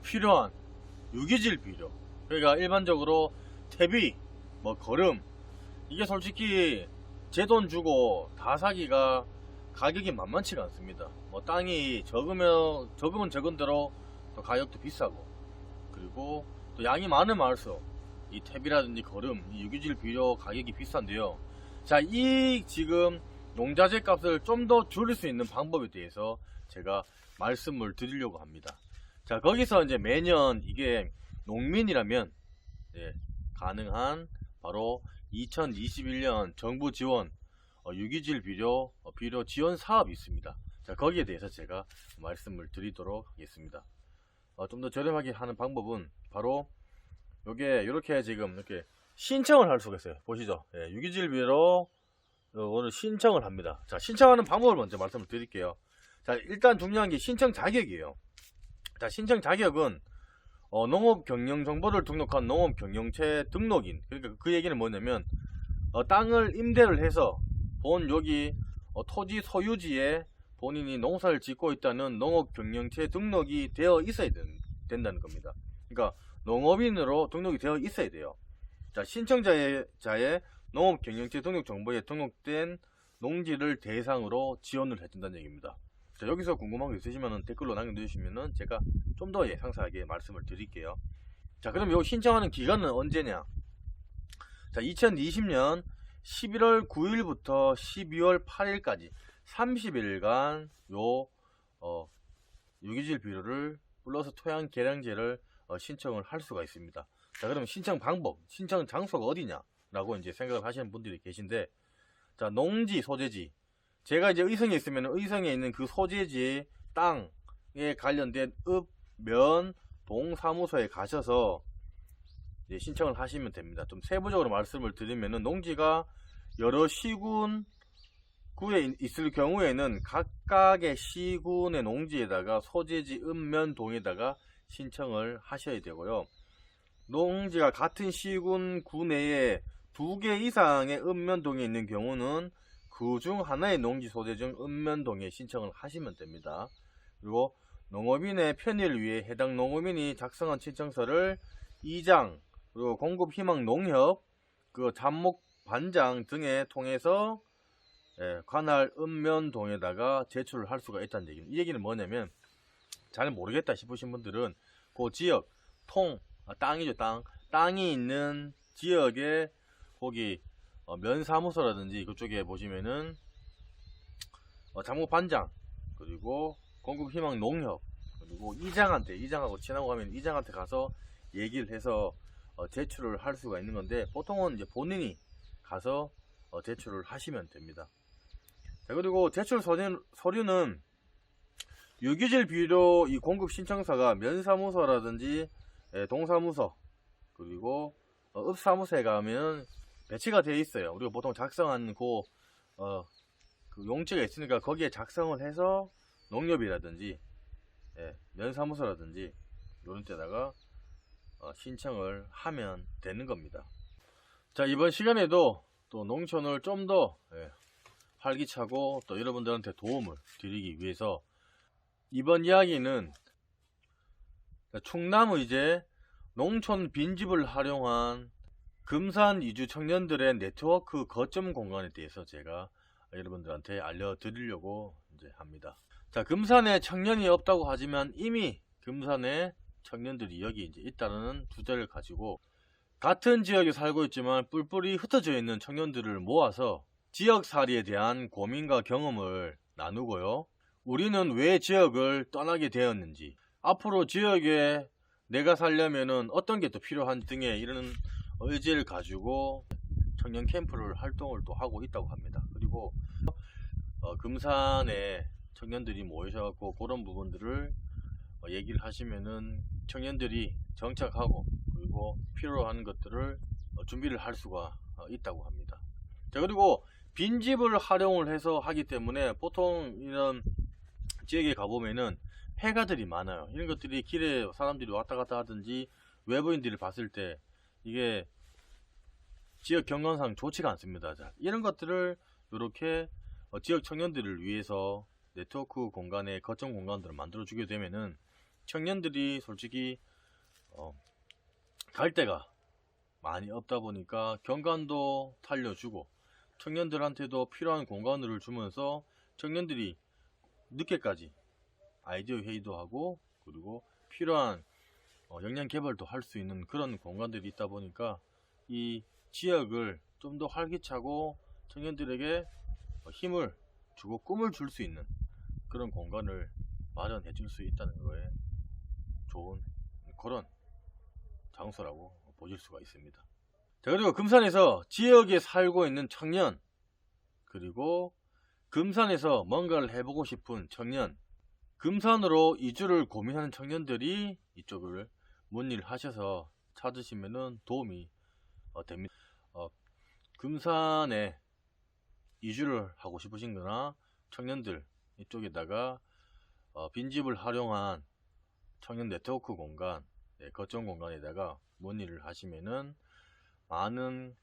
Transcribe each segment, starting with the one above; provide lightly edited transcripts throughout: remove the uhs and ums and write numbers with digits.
필요한 유기질 비료. 그러니까 일반적으로 퇴비, 뭐 거름, 이게 솔직히 제 돈 주고 다 사기가 가격이 만만치가 않습니다. 뭐 땅이 적으면 적은 대로 또 가격도 비싸고, 그리고 또 양이 많으면 많을수록 이 퇴비라든지 거름, 이 유기질 비료 가격이 비싼데요. 자, 이 지금 농자재 값을 좀 더 줄일 수 있는 방법에 대해서 제가 말씀을 드리려고 합니다. 자, 거기서 이제 매년 이게 농민이라면 가능한 바로 2021년 정부 지원 유기질 비료 지원 사업이 있습니다. 자, 거기에 대해서 제가 말씀을 드리도록 하겠습니다. 좀 더 저렴하게 하는 방법은 바로 요게 이렇게 지금 이렇게 신청을 할 수가 있어요. 보시죠. 유기질 비료 오늘 신청을 합니다. 자, 신청하는 방법을 먼저 말씀을 드릴게요. 자, 일단 중요한 게 신청 자격이에요. 자, 신청 자격은 농업경영정보를 등록한 농업경영체 등록인, 그러니까 그 얘기는 뭐냐면 땅을 임대를 해서 여기 토지 소유지에 본인이 농사를 짓고 있다는 농업경영체 등록이 되어 있어야 된다는 겁니다. 그러니까 농업인으로 등록이 되어 있어야 돼요. 자, 신청자의 농업경영체 등록 정보에 등록된 농지를 대상으로 지원을 해준다는 얘기입니다. 자, 여기서 궁금한 거 있으시면 댓글로 남겨주시면 제가 좀 더 상세하게 말씀을 드릴게요. 자, 그럼 요 신청하는 기간은 언제냐? 자, 2020년 11월 9일부터 12월 8일까지 30일간 요 유기질 비료를 플러스 토양 계량제를 신청을 할 수가 있습니다. 자, 그럼 신청 방법, 신청 장소가 어디냐 라고 이제 생각을 하시는 분들이 계신데, 자, 농지 소재지, 제가 이제 의성에 있으면 의성에 있는 그 소재지 땅에 관련된 읍, 면, 동사무소에 가셔서 이제 신청을 하시면 됩니다. 좀 세부적으로 말씀을 드리면은 농지가 여러 시군 구에 있을 경우에는 각각의 시군의 농지에다가 소재지 읍면 동에다가 신청을 하셔야 되고요. 농지가 같은 시군 구 내에 2개 이상의 읍면동에 있는 경우는 그 중 하나의 농지 소재 중 읍면동에 신청을 하시면 됩니다. 그리고 농업인의 편의를 위해 해당 농업인이 작성한 신청서를 이장, 그리고 공급희망 농협, 그 잡목 반장 등에 통해서 관할 읍면동에다가 제출을 할 수가 있다는 얘기입니다. 이 얘기는 뭐냐면, 잘 모르겠다 싶으신 분들은 그 지역 땅이죠. 땅이 있는 지역에 거기 면사무소라든지 그쪽에 보시면은 잡목 반장, 그리고 공급희망 농협, 그리고 이장하고 친하고 가면 이장한테 가서 얘기를 해서 제출을 할 수가 있는 건데, 보통은 이제 본인이 가서 제출을 하시면 됩니다. 자, 그리고 제출 서류는 유기질 비료 이 공급 신청서가 면사무소라든지 동사무소, 그리고 읍사무소에 가면 배치가 되어 있어요. 우리가 보통 작성한 그 용지가 있으니까 거기에 작성을 해서 농협이라든지 면사무소라든지 이런 데다가 신청을 하면 되는 겁니다. 자, 이번 시간에도 또 농촌을 좀 더 활기차고 또 여러분들한테 도움을 드리기 위해서 이번 이야기는 충남 의제 농촌 빈집을 활용한 금산 이주 청년들의 네트워크 거점 공간에 대해서 제가 여러분들한테 알려드리려고 이제 합니다. 자, 금산에 청년이 없다고 하지만 이미 금산에 청년들이 여기 이제 있다는 주제를 가지고 같은 지역에 살고 있지만 뿔뿔이 흩어져 있는 청년들을 모아서 지역살이에 대한 고민과 경험을 나누고요. 우리는 왜 지역을 떠나게 되었는지, 앞으로 지역에 내가 살려면은 어떤 게 또 필요한지 등의 이런 의지를 가지고 청년 캠프를 활동을 또 하고 있다고 합니다. 그리고 금산에 청년들이 모이셔갖고 그런 부분들을 얘기를 하시면은 청년들이 정착하고 그리고 필요로 하는 것들을 준비를 할 수가 있다고 합니다. 자, 그리고 빈집을 활용을 해서 하기 때문에 보통 이런 지역에 가보면은 폐가들이 많아요. 이런 것들이 길에 사람들이 왔다 갔다 하든지 외부인들이 봤을 때 이게 지역 경관상 좋지가 않습니다. 자, 이런 것들을 이렇게 지역 청년들을 위해서 네트워크 공간에 거점 공간들을 만들어 주게 되면은 청년들이 솔직히 갈 데가 많이 없다 보니까 경관도 살려주고 청년들한테도 필요한 공간을 주면서 청년들이 늦게까지 아이디어 회의도 하고 그리고 필요한 역량 개발도 할 수 있는 그런 공간들이 있다 보니까 이 지역을 좀 더 활기차고 청년들에게 힘을 주고 꿈을 줄 수 있는 그런 공간을 마련해 줄 수 있다는 거에 좋은 그런 장소라고 보실 수가 있습니다. 자, 그리고 금산에서 지역에 살고 있는 청년, 그리고 금산에서 뭔가를 해보고 싶은 청년, 금산으로 이주를 고민하는 청년들이 이쪽을 문의하셔서 찾으시면 도움이 됩니다. 금산에 이주를 하고 싶으신 거나 청년들 이쪽에다가 빈집을 활용한 청년 네트워크 공간, 거점 공간에다가 문의를 하시면은 많은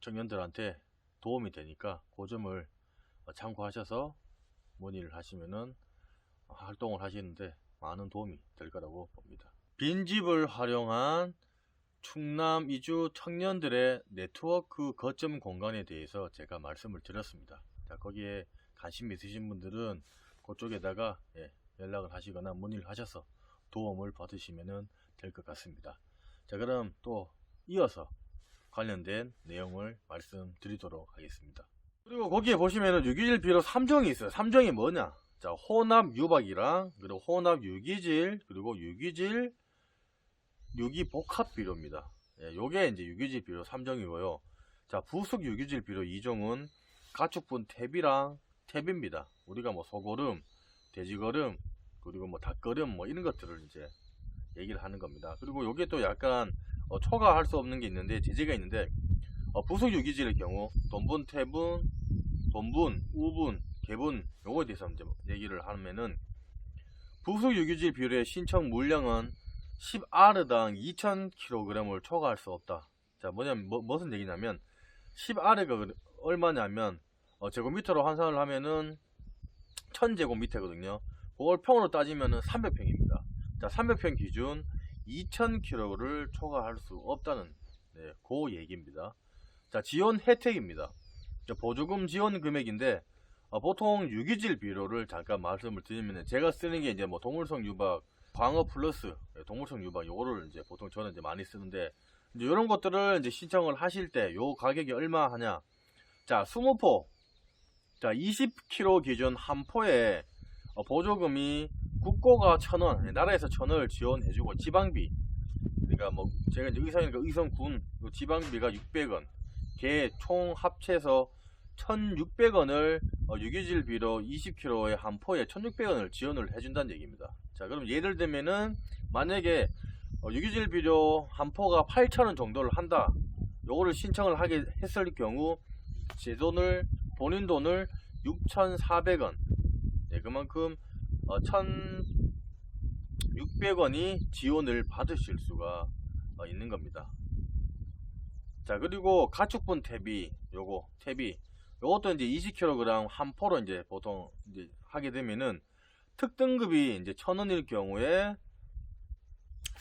청년들한테 도움이 되니까 그 점을 참고하셔서 문의를 하시면은 활동을 하시는데 많은 도움이 될 거라고 봅니다. 빈집을 활용한 충남 이주 청년들의 네트워크 거점 공간에 대해서 제가 말씀을 드렸습니다. 자, 거기에 관심 있으신 분들은 그쪽에다가 연락을 하시거나 문의를 하셔서 도움을 받으시면 될 것 같습니다. 자, 그럼 또 이어서 관련된 내용을 말씀드리도록 하겠습니다. 그리고 거기에 보시면은 유기질 비료 3종이 있어요. 3종이 뭐냐? 자, 혼합 유박이랑 그리고 혼합 유기질 그리고 유기질 유기복합 비료입니다. 요게 이제 유기질 비료 3종이고요. 자, 부속 유기질 비료 2종은 가축분 탭이랑 탭입니다. 우리가 뭐 소거름, 돼지거름, 그리고 뭐 닭거름 뭐 이런 것들을 이제 얘기를 하는 겁니다. 그리고 요게 또 약간 초과할 수 없는 게 있는데 제재가 있는데 부속 유기질의 경우 돈분, 탭분, 돈분, 우분, 개분 요거에 대해서 이제 얘기를 하면은 부속 유기질 비료의 신청 물량은 10R당 2000kg을 초과할 수 없다. 자, 뭐냐면 무슨 얘기냐면 10R가 얼마냐면 제곱미터로 환산을 하면은 1000제곱미터거든요. 그걸 평으로 따지면은 300평입니다. 자, 300평 기준 2000kg를 초과할 수 없다는 그 얘기입니다. 자, 지원 혜택입니다. 보조금 지원 금액인데 보통 유기질 비료를 잠깐 말씀을 드리면 제가 쓰는 게 이제 뭐 동물성 유박, 광어 플러스 동물성 유박 요거를 이제 보통 저는 이제 많이 쓰는데 이제 이런 것들을 이제 신청을 하실 때 요 가격이 얼마 하냐? 자, 20포, 자 20kg 기준 한 포에 보조금이 국고가 1000원, 나라에서 1000원을 지원해주고 지방비, 그러니까 뭐 제가 이제 의성이니까 의성군 지방비가 600원, 개 총 합쳐서 1600원을 유기질 비료 20kg의 한 포에 1600원을 지원을 해준다는 얘기입니다. 자, 그럼 예를 들면은 만약에 유기질 비료 한 포가 8000원 정도를 한다, 요거를 신청을 하게 했을 경우 제 돈을, 본인 돈을 6400원, 그만큼 1600원이 지원을 받으실 수가 있는 겁니다. 자, 그리고 가축분 탭이 요것도 이제 20kg 한 포로 이제 보통 이제 하게 되면은 특등급이 이제 1000원일 경우에,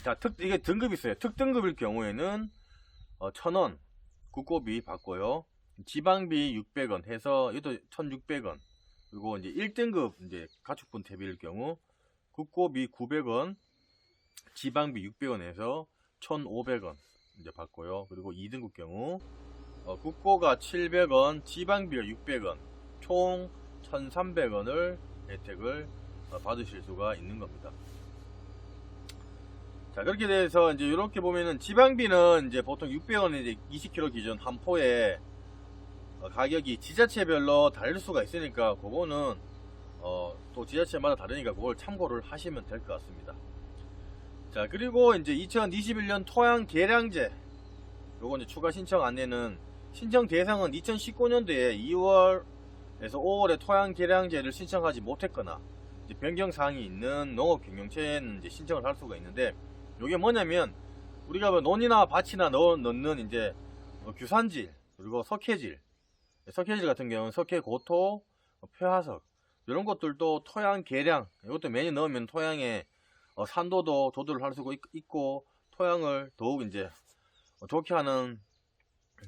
자, 이게 등급이 있어요. 특등급일 경우에는 1000원 국고비 받고요. 지방비 600원 해서 이것도 1600원. 그리고 이제 1등급 이제 가축분 탭일 경우 국고비 900원, 지방비 600원 해서 1500원 이제 받고요. 그리고 2등급 경우 국고가 700원, 지방비가 600원, 총 1300원을 혜택을 받으실 수가 있는 겁니다. 자, 그렇게 돼서 이제 이렇게 보면은 지방비는 이제 보통 600원 이제 20kg 기준 한 포에 가격이 지자체별로 다를 수가 있으니까 그거는 또 지자체마다 다르니까 그걸 참고를 하시면 될 것 같습니다. 자, 그리고 이제 2021년 토양 계량제 요거 이제 추가 신청 안내는 신청 대상은 2019년도에 2월에서 5월에 토양 계량제를 신청하지 못했거나 이제 변경 사항이 있는 농업 경영체에는 이제 신청을 할 수가 있는데, 요게 뭐냐면 우리가 뭐 논이나 밭이나 넣는 이제 규산질 그리고 석회질 같은 경우는 석회 고토, 표화석 이런 것들도 토양 계량, 이것도 매년 넣으면 토양에 산도도 조절할 수가 있고 토양을 더욱 이제 좋게 하는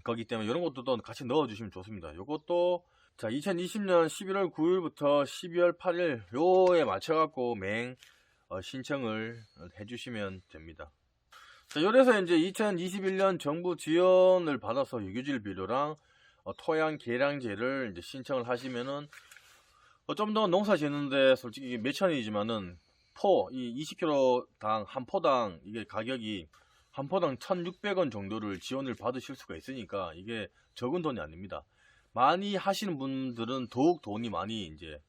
거기 때문에 이런 것도 같이 넣어주시면 좋습니다. 요것도 자 2020년 11월 9일부터 12월 8일 요에 맞춰갖고 신청을 해주시면 됩니다. 자, 요래서 이제 2021년 정부 지원을 받아서 유기질 비료랑 토양 계량제를 이제 신청을 하시면은 좀 더 농사 짓는데 솔직히 몇천이지만은 이 20kg당 한 포당 이게 가격이 한 포당 1,600원 정도를 지원을 받으실 수가 있으니까 이게 적은 돈이 아닙니다. 많이 하시는 분들은 더욱 돈이 많이 이제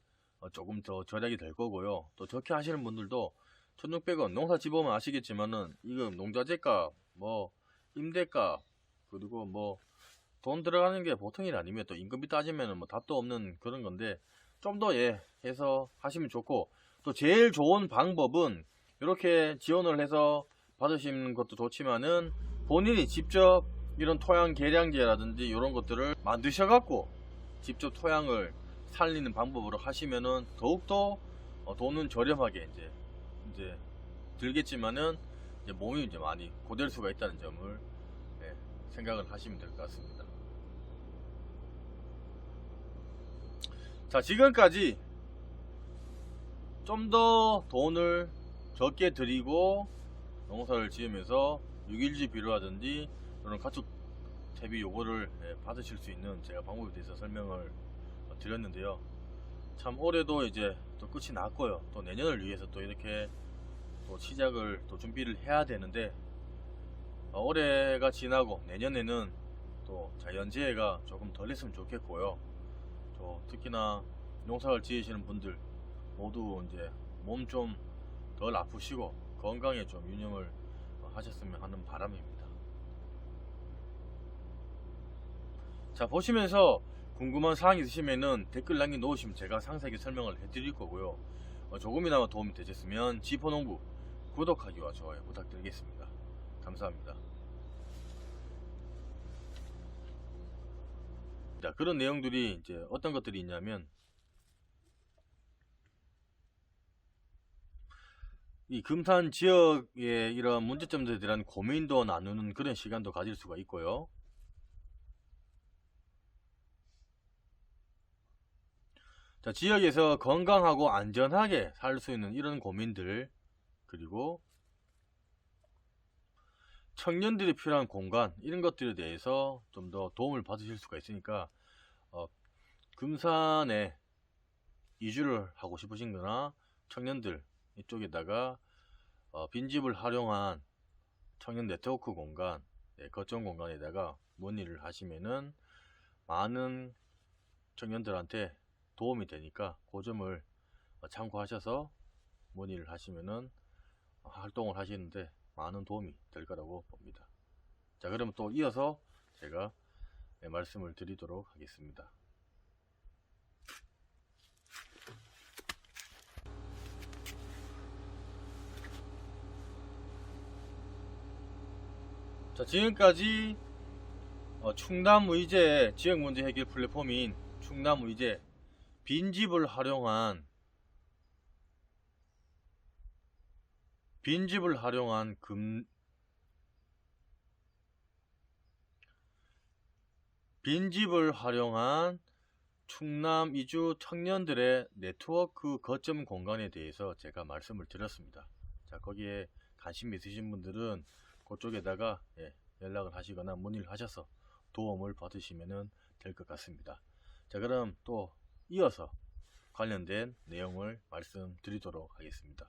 조금 더 절약이 될 거고요. 또 적게 하시는 분들도 1,600원 농사 지보면 아시겠지만은 이거 농자재값 뭐 임대값 그리고 뭐 돈 들어가는 게 보통 일 아니면 또 임금비 따지면은 뭐 답도 없는 그런 건데 좀 더 해서 하시면 좋고 또 제일 좋은 방법은 이렇게 지원을 해서 받으시는 것도 좋지만은 본인이 직접 이런 토양 계량제라든지 이런 것들을 만드셔 갖고 직접 토양을 살리는 방법으로 하시면은 더욱더 돈은 저렴하게 이제 들겠지만은 이제 몸이 이제 많이 고될 수가 있다는 점을 생각을 하시면 될 것 같습니다. 자, 지금까지 좀 더 돈을 적게 들이고 농사를 지으면서 유기질 비료라든지 이런 가축 대비 요거를 받으실 수 있는 제가 방법에 대해서 설명을 드렸는데요. 참 올해도 이제 또 끝이 났고요. 또 내년을 위해서 또 이렇게 또 시작을 또 준비를 해야 되는데 올해가 지나고 내년에는 또 자연재해가 조금 덜 했으면 좋겠고요. 또 특히나 농사를 지으시는 분들 모두 이제 몸 좀 덜 아프시고 건강에 좀 유념을 하셨으면 하는 바람입니다. 자, 보시면서 궁금한 사항 있으시면은 댓글 남겨 놓으시면 제가 상세하게 설명을 해드릴 거고요. 조금이나마 도움이 되셨으면 지포농부 구독하기와 좋아요 부탁드리겠습니다. 감사합니다. 자, 그런 내용들이 이제 어떤 것들이 있냐면 이 금산 지역의 이런 문제점들에 대한 고민도 나누는 그런 시간도 가질 수가 있고요. 자, 지역에서 건강하고 안전하게 살 수 있는 이런 고민들, 그리고 청년들이 필요한 공간 이런 것들에 대해서 좀 더 도움을 받으실 수가 있으니까 금산에 이주를 하고 싶으신 거나 청년들 이쪽에다가 빈집을 활용한 청년 네트워크 공간, 거점 공간에다가 문의를 하시면은 많은 청년들한테 도움이 되니까 그 점을 참고하셔서 문의를 하시면은 활동을 하시는데 많은 도움이 될 거라고 봅니다. 자, 그러면 또 이어서 제가 말씀을 드리도록 하겠습니다. 자, 지금까지 충남의제 지역문제 해결 플랫폼인 충남의제 빈집을 활용한 충남 이주 청년들의 네트워크 거점 공간에 대해서 제가 말씀을 드렸습니다. 자, 거기에 관심 있으신 분들은 그쪽에다가 연락을 하시거나 문의를 하셔서 도움을 받으시면 될 것 같습니다. 자, 그럼 또 이어서 관련된 내용을 말씀드리도록 하겠습니다.